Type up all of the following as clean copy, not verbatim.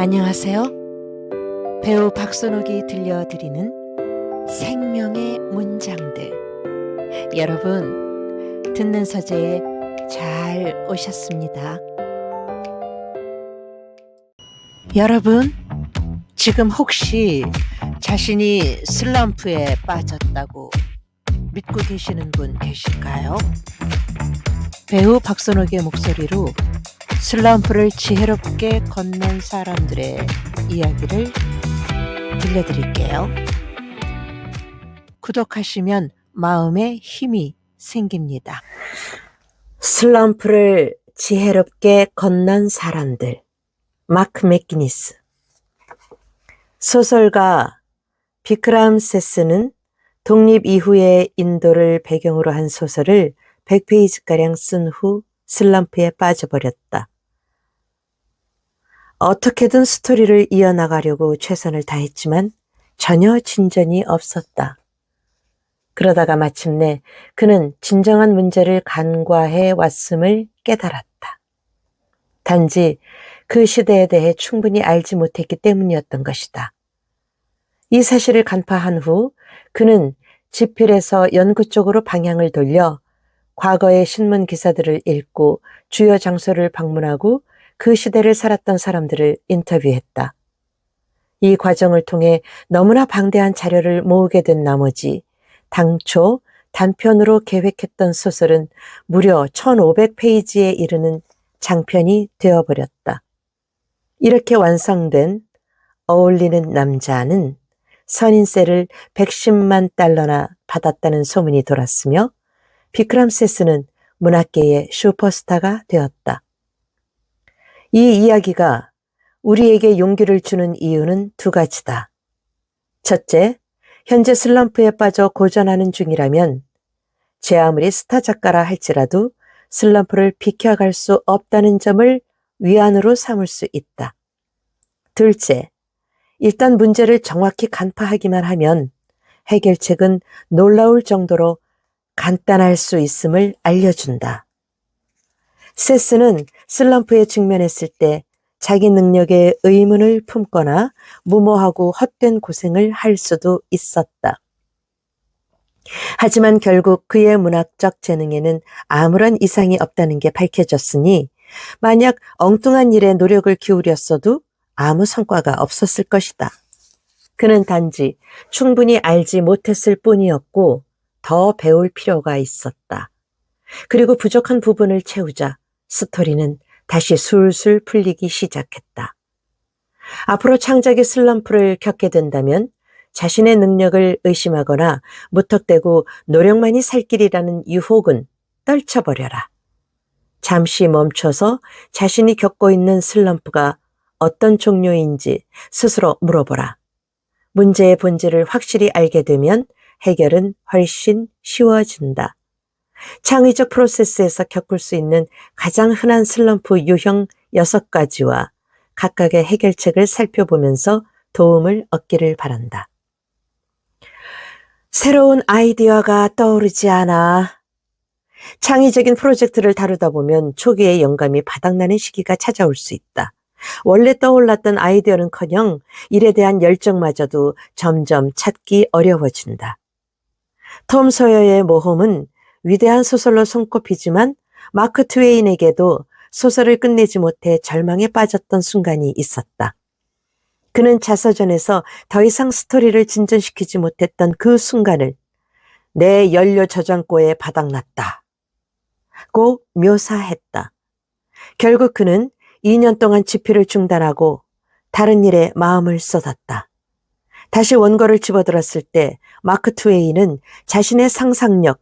안녕하세요. 배우 박선옥이 들려드리는 생명의 문장들. 여러분, 듣는 서재에 잘 오셨습니다. 여러분, 지금 혹시 자신이 슬럼프에 빠졌다고 믿고 계시는 분 계실까요? 배우 박선옥의 목소리로 슬럼프를 지혜롭게 건넌 사람들의 이야기를 들려드릴게요. 구독하시면 마음에 힘이 생깁니다. 슬럼프를 지혜롭게 건넌 사람들. 마크 맥기니스. 소설가 비크람 세스는 독립 이후의 인도를 배경으로 한 소설을 100페이지가량 쓴 후 슬럼프에 빠져버렸다. 어떻게든 스토리를 이어나가려고 최선을 다했지만 전혀 진전이 없었다. 그러다가 마침내 그는 진정한 문제를 간과해 왔음을 깨달았다. 단지 그 시대에 대해 충분히 알지 못했기 때문이었던 것이다. 이 사실을 간파한 후 그는 지필에서 연구 쪽으로 방향을 돌려 과거의 신문 기사들을 읽고 주요 장소를 방문하고 그 시대를 살았던 사람들을 인터뷰했다. 이 과정을 통해 너무나 방대한 자료를 모으게 된 나머지 당초 단편으로 계획했던 소설은 무려 1500페이지에 이르는 장편이 되어버렸다. 이렇게 완성된 어울리는 남자는 선인세를 110만 달러나 받았다는 소문이 돌았으며 비크람 세스는 문학계의 슈퍼스타가 되었다. 이 이야기가 우리에게 용기를 주는 이유는 두 가지다. 첫째, 현재 슬럼프에 빠져 고전하는 중이라면 제 아무리 스타 작가라 할지라도 슬럼프를 비켜갈 수 없다는 점을 위안으로 삼을 수 있다. 둘째, 일단 문제를 정확히 간파하기만 하면 해결책은 놀라울 정도로 간단할 수 있음을 알려준다. 세스는 슬럼프에 직면했을 때 자기 능력에 의문을 품거나 무모하고 헛된 고생을 할 수도 있었다. 하지만 결국 그의 문학적 재능에는 아무런 이상이 없다는 게 밝혀졌으니 만약 엉뚱한 일에 노력을 기울였어도 아무 성과가 없었을 것이다. 그는 단지 충분히 알지 못했을 뿐이었고 더 배울 필요가 있었다. 그리고 부족한 부분을 채우자 스토리는 다시 술술 풀리기 시작했다. 앞으로 창작의 슬럼프를 겪게 된다면 자신의 능력을 의심하거나 무턱대고 노력만이 살 길이라는 유혹은 떨쳐버려라. 잠시 멈춰서 자신이 겪고 있는 슬럼프가 어떤 종류인지 스스로 물어보라. 문제의 본질을 확실히 알게 되면 해결은 훨씬 쉬워진다. 창의적 프로세스에서 겪을 수 있는 가장 흔한 슬럼프 유형 6가지와 각각의 해결책을 살펴보면서 도움을 얻기를 바란다. 새로운 아이디어가 떠오르지 않아. 창의적인 프로젝트를 다루다 보면 초기에 영감이 바닥나는 시기가 찾아올 수 있다. 원래 떠올랐던 아이디어는커녕 일에 대한 열정마저도 점점 찾기 어려워진다. 톰 소여의 모험은 위대한 소설로 손꼽히지만 마크 트웨인에게도 소설을 끝내지 못해 절망에 빠졌던 순간이 있었다. 그는 자서전에서 더 이상 스토리를 진전시키지 못했던 그 순간을 내 연료 저장고에 바닥났다 고 묘사했다. 결국 그는 2년 동안 집필을 중단하고 다른 일에 마음을 쏟았다. 다시 원고를 집어들었을 때 마크 트웨인은 자신의 상상력,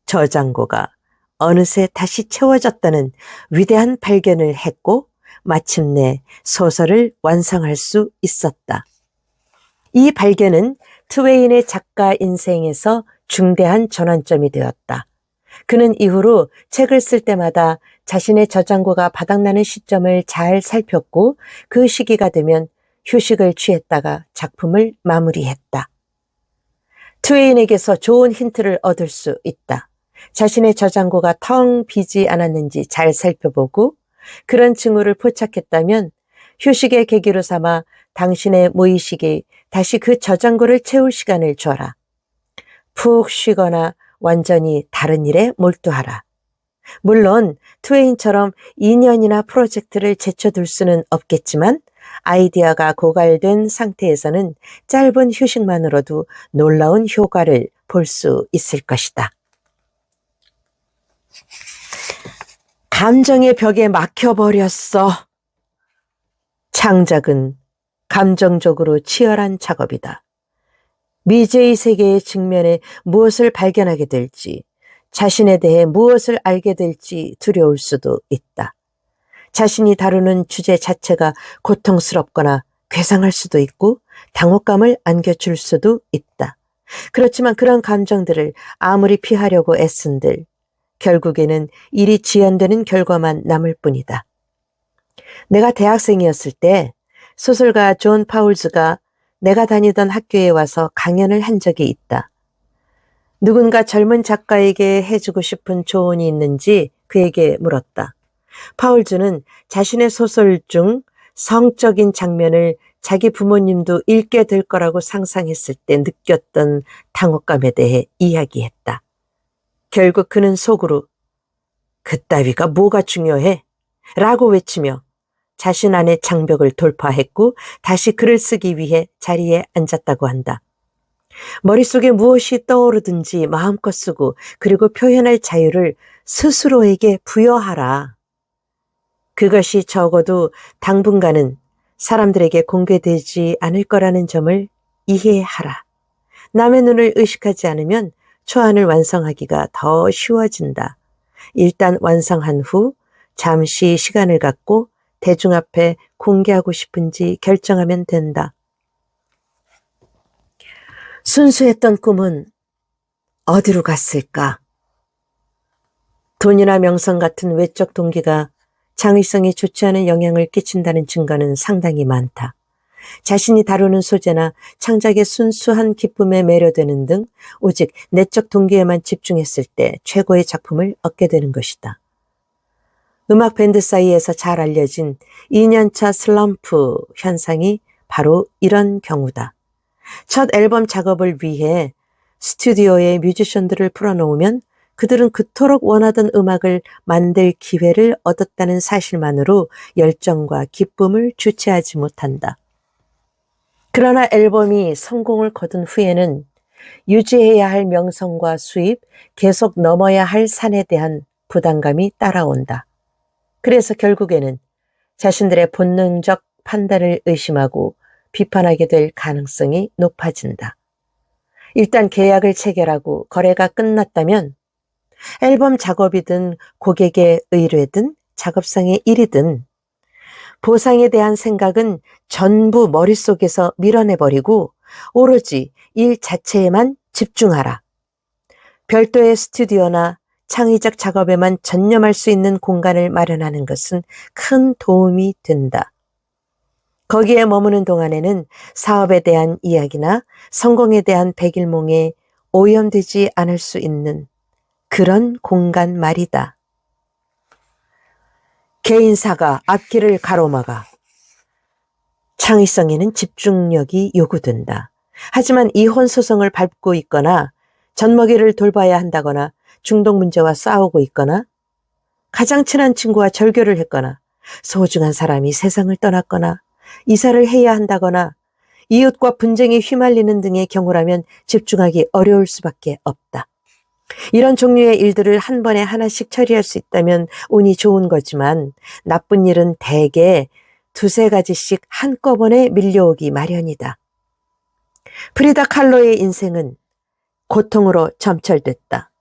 저장고가 어느새 다시 채워졌다는 위대한 발견을 했고 마침내 소설을 완성할 수 있었다. 이 발견은 트웨인의 작가 인생에서 중대한 전환점이 되었다. 그는 이후로 책을 쓸 때마다 자신의 저장고가 바닥나는 시점을 잘 살폈고 그 시기가 되면 휴식을 취했다가 작품을 마무리했다. 트웨인에게서 좋은 힌트를 얻을 수 있다. 자신의 저장고가 텅 비지 않았는지 잘 살펴보고 그런 징후를 포착했다면 휴식의 계기로 삼아 당신의 무의식이 다시 그 저장고를 채울 시간을 줘라. 푹 쉬거나 완전히 다른 일에 몰두하라. 물론 트웨인처럼 2년이나 프로젝트를 제쳐둘 수는 없겠지만 아이디어가 고갈된 상태에서는 짧은 휴식만으로도 놀라운 효과를 볼 수 있을 것이다. 감정의 벽에 막혀버렸어. 창작은 감정적으로 치열한 작업이다. 미제의 세계의 측면에 무엇을 발견하게 될지, 자신에 대해 무엇을 알게 될지 두려울 수도 있다. 자신이 다루는 주제 자체가 고통스럽거나 괴상할 수도 있고 당혹감을 안겨줄 수도 있다. 그렇지만 그런 감정들을 아무리 피하려고 애쓴들 결국에는 일이 지연되는 결과만 남을 뿐이다. 내가 대학생이었을 때 소설가 존 파울즈가 내가 다니던 학교에 와서 강연을 한 적이 있다. 누군가 젊은 작가에게 해주고 싶은 조언이 있는지 그에게 물었다. 파울즈는 자신의 소설 중 성적인 장면을 자기 부모님도 읽게 될 거라고 상상했을 때 느꼈던 당혹감에 대해 이야기했다. 결국 그는 속으로 그따위가 뭐가 중요해? 라고 외치며 자신 안의 장벽을 돌파했고 다시 글을 쓰기 위해 자리에 앉았다고 한다. 머릿속에 무엇이 떠오르든지 마음껏 쓰고 그리고 표현할 자유를 스스로에게 부여하라. 그것이 적어도 당분간은 사람들에게 공개되지 않을 거라는 점을 이해하라. 남의 눈을 의식하지 않으면 초안을 완성하기가 더 쉬워진다. 일단 완성한 후 잠시 시간을 갖고 대중 앞에 공개하고 싶은지 결정하면 된다. 순수했던 꿈은 어디로 갔을까? 돈이나 명성 같은 외적 동기가 창의성에 좋지 않은 영향을 끼친다는 증거는 상당히 많다. 자신이 다루는 소재나 창작의 순수한 기쁨에 매료되는 등 오직 내적 동기에만 집중했을 때 최고의 작품을 얻게 되는 것이다. 음악 밴드 사이에서 잘 알려진 2년차 슬럼프 현상이 바로 이런 경우다. 첫 앨범 작업을 위해 스튜디오에 뮤지션들을 풀어놓으면 그들은 그토록 원하던 음악을 만들 기회를 얻었다는 사실만으로 열정과 기쁨을 주체하지 못한다. 그러나 앨범이 성공을 거둔 후에는 유지해야 할 명성과 수입, 계속 넘어야 할 산에 대한 부담감이 따라온다. 그래서 결국에는 자신들의 본능적 판단을 의심하고 비판하게 될 가능성이 높아진다. 일단 계약을 체결하고 거래가 끝났다면 앨범 작업이든 고객의 의뢰든 작업상의 일이든 보상에 대한 생각은 전부 머릿속에서 밀어내버리고 오로지 일 자체에만 집중하라. 별도의 스튜디오나 창의적 작업에만 전념할 수 있는 공간을 마련하는 것은 큰 도움이 된다. 거기에 머무는 동안에는 사업에 대한 이야기나 성공에 대한 백일몽에 오염되지 않을 수 있는 그런 공간 말이다. 개인사가 앞길을 가로막아. 창의성에는 집중력이 요구된다. 하지만 이혼 소송을 밟고 있거나 젖먹이를 돌봐야 한다거나 중독 문제와 싸우고 있거나 가장 친한 친구와 절교를 했거나 소중한 사람이 세상을 떠났거나 이사를 해야 한다거나 이웃과 분쟁에 휘말리는 등의 경우라면 집중하기 어려울 수밖에 없다. 이런 종류의 일들을 한 번에 하나씩 처리할 수 있다면 운이 좋은 거지만 나쁜 일은 대개 두세 가지씩 한꺼번에 밀려오기 마련이다. 프리다 칼로의 인생은 고통으로 점철됐다.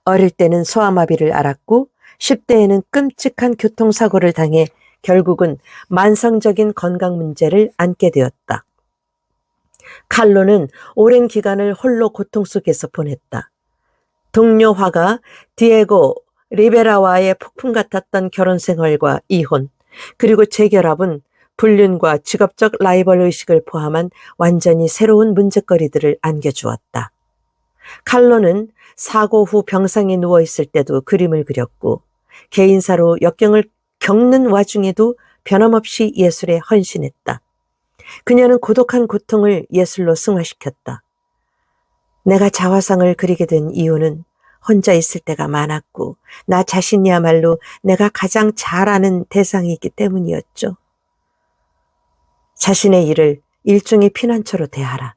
어릴 때는 소아마비를 앓았고 10대에는 끔찍한 교통사고를 당해 결국은 만성적인 건강 문제를 안게 되었다. 칼로는 오랜 기간을 홀로 고통 속에서 보냈다. 동료 화가 디에고 리베라와의 폭풍 같았던 결혼 생활과 이혼, 그리고 재결합은 불륜과 직업적 라이벌 의식을 포함한 완전히 새로운 문제거리들을 안겨주었다. 칼로는 사고 후 병상에 누워있을 때도 그림을 그렸고 개인사로 역경을 겪는 와중에도 변함없이 예술에 헌신했다. 그녀는 고독한 고통을 예술로 승화시켰다. 내가 자화상을 그리게 된 이유는 혼자 있을 때가 많았고 나 자신이야말로 내가 가장 잘 아는 대상이기 때문이었죠. 자신의 일을 일종의 피난처로 대하라.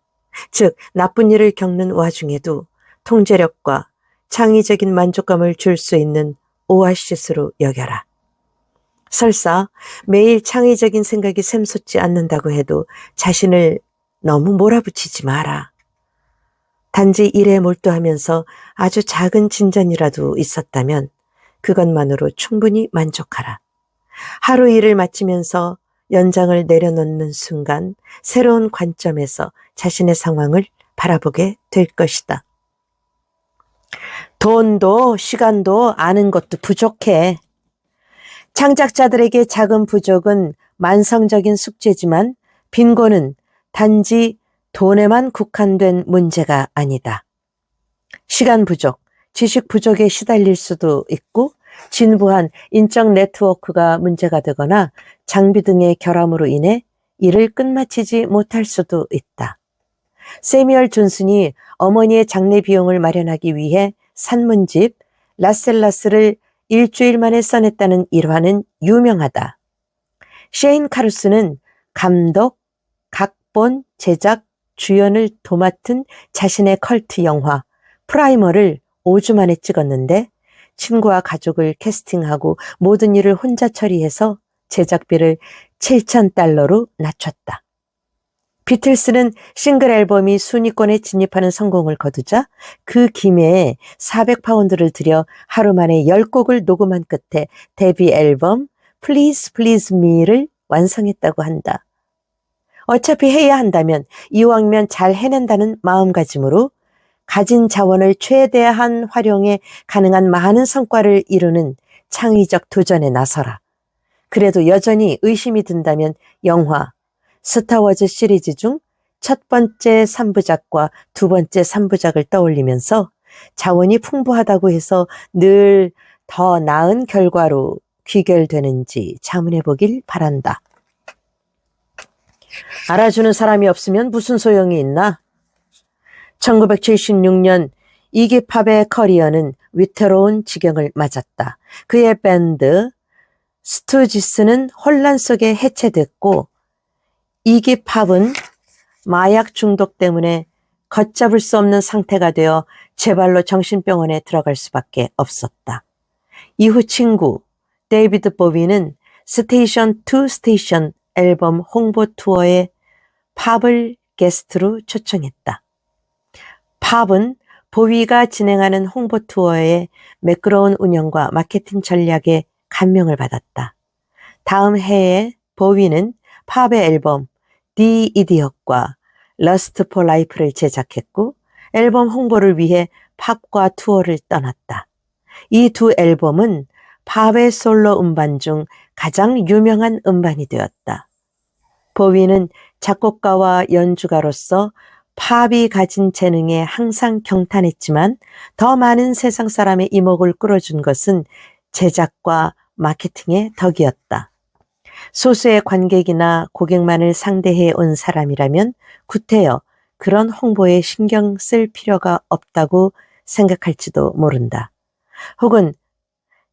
즉 나쁜 일을 겪는 와중에도 통제력과 창의적인 만족감을 줄 수 있는 오아시스로 여겨라. 설사 매일 창의적인 생각이 샘솟지 않는다고 해도 자신을 너무 몰아붙이지 마라. 단지 일에 몰두하면서 아주 작은 진전이라도 있었다면 그것만으로 충분히 만족하라. 하루 일을 마치면서 연장을 내려놓는 순간 새로운 관점에서 자신의 상황을 바라보게 될 것이다. 돈도 시간도 아는 것도 부족해. 창작자들에게 작은 부족은 만성적인 숙제지만 빈곤은 단지 돈에만 국한된 문제가 아니다. 시간 부족, 지식 부족에 시달릴 수도 있고 진부한 인적 네트워크가 문제가 되거나 장비 등의 결함으로 인해 일을 끝마치지 못할 수도 있다. 세뮤얼 존슨이 어머니의 장례 비용을 마련하기 위해 산문집 라셀라스를 일주일 만에 써냈다는 일화는 유명하다. 셰인 카루스는 감독, 각본, 제작, 주연을 도맡은 자신의 컬트 영화 프라이머를 5주 만에 찍었는데 친구와 가족을 캐스팅하고 모든 일을 혼자 처리해서 제작비를 $7,000로 낮췄다. 비틀스는 싱글 앨범이 순위권에 진입하는 성공을 거두자 그 김에 400파운드를 들여 하루 만에 10곡을 녹음한 끝에 데뷔 앨범 Please Please Me를 완성했다고 한다. 어차피 해야 한다면 이왕이면 잘 해낸다는 마음가짐으로 가진 자원을 최대한 활용해 가능한 많은 성과를 이루는 창의적 도전에 나서라. 그래도 여전히 의심이 든다면 영화 스타워즈 시리즈 중 첫 번째 3부작과 두 번째 3부작을 떠올리면서 자원이 풍부하다고 해서 늘 더 나은 결과로 귀결되는지 자문해 보길 바란다. 알아주는 사람이 없으면 무슨 소용이 있나? 1976년 이기팝의 커리어는 위태로운 지경을 맞았다. 그의 밴드 스투지스는 혼란 속에 해체됐고 이기팝은 마약 중독 때문에 걷잡을 수 없는 상태가 되어 제발로 정신병원에 들어갈 수밖에 없었다. 이후 친구 데이비드 보위는 스테이션 투 스테이션 앨범 홍보 투어에 팝을 게스트로 초청했다. 팝은 보위가 진행하는 홍보 투어의 매끄러운 운영과 마케팅 전략에 감명을 받았다. 다음 해에 보위는 팝의 앨범 The Idiot과 Lust for Life를 제작했고 앨범 홍보를 위해 팝과 투어를 떠났다. 이 두 앨범은 팝의 솔로 음반 중 가장 유명한 음반이 되었다. 보위는 작곡가와 연주가로서 팝이 가진 재능에 항상 경탄했지만 더 많은 세상 사람의 이목을 끌어준 것은 제작과 마케팅의 덕이었다. 소수의 관객이나 고객만을 상대해 온 사람이라면 구태여 그런 홍보에 신경 쓸 필요가 없다고 생각할지도 모른다. 혹은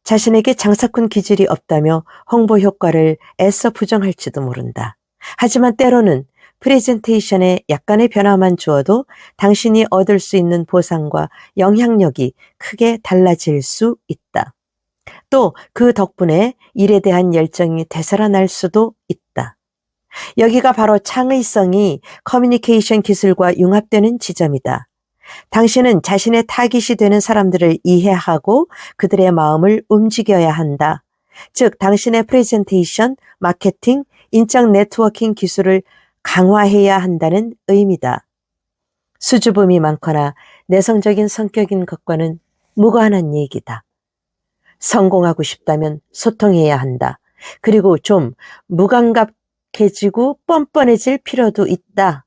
자신에게 장사꾼 기질이 없다며 홍보 효과를 애써 부정할지도 모른다. 하지만 때로는 프레젠테이션에 약간의 변화만 주어도 당신이 얻을 수 있는 보상과 영향력이 크게 달라질 수 있다. 또 그 덕분에 일에 대한 열정이 되살아날 수도 있다. 여기가 바로 창의성이 커뮤니케이션 기술과 융합되는 지점이다. 당신은 자신의 타깃이 되는 사람들을 이해하고 그들의 마음을 움직여야 한다. 즉, 당신의 프레젠테이션, 마케팅, 인적 네트워킹 기술을 강화해야 한다는 의미다. 수줍음이 많거나 내성적인 성격인 것과는 무관한 얘기다. 성공하고 싶다면 소통해야 한다. 그리고 좀 무감각해지고 뻔뻔해질 필요도 있다.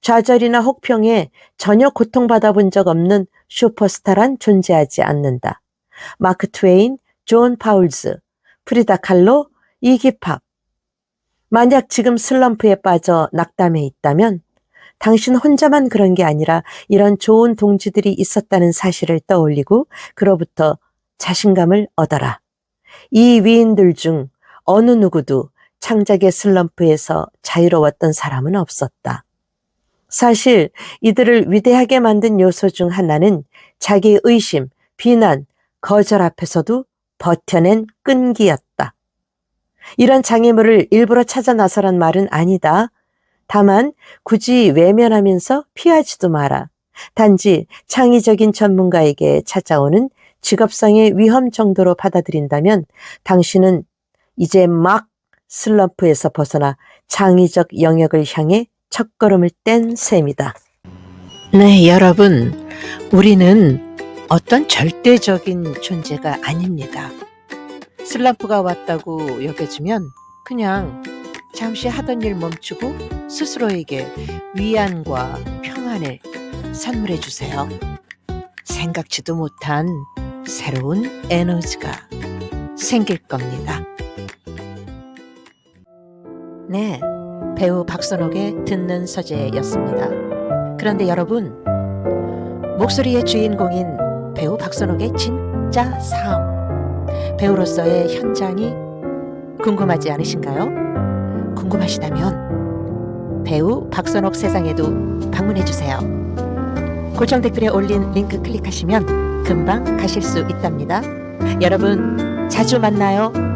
좌절이나 혹평에 전혀 고통받아 본 적 없는 슈퍼스타란 존재하지 않는다. 마크 트웨인, 존 파울즈, 프리다 칼로, 이기팝, 만약 지금 슬럼프에 빠져 낙담해 있다면 당신 혼자만 그런 게 아니라 이런 좋은 동지들이 있었다는 사실을 떠올리고 그로부터 자신감을 얻어라. 이 위인들 중 어느 누구도 창작의 슬럼프에서 자유로웠던 사람은 없었다. 사실 이들을 위대하게 만든 요소 중 하나는 자기의 의심, 비난, 거절 앞에서도 버텨낸 끈기였다. 이런 장애물을 일부러 찾아 나서란 말은 아니다. 다만 굳이 외면하면서 피하지도 마라. 단지 창의적인 전문가에게 찾아오는 직업상의 위험 정도로 받아들인다면 당신은 이제 막 슬럼프에서 벗어나 창의적 영역을 향해 첫걸음을 뗀 셈이다. 네, 여러분. 우리는 어떤 절대적인 존재가 아닙니다. 슬럼프가 왔다고 여겨지면 그냥 잠시 하던 일 멈추고 스스로에게 위안과 평안을 선물해 주세요. 생각지도 못한 새로운 에너지가 생길 겁니다. 네, 배우 박선옥의 듣는 서재였습니다. 그런데 여러분, 목소리의 주인공인 배우 박선옥의 진짜 삶, 배우로서의 현장이 궁금하지 않으신가요? 궁금하시다면 배우 박선옥 세상에도 방문해주세요. 고정 댓글에 올린 링크 클릭하시면 금방 가실 수 있답니다. 여러분, 자주 만나요.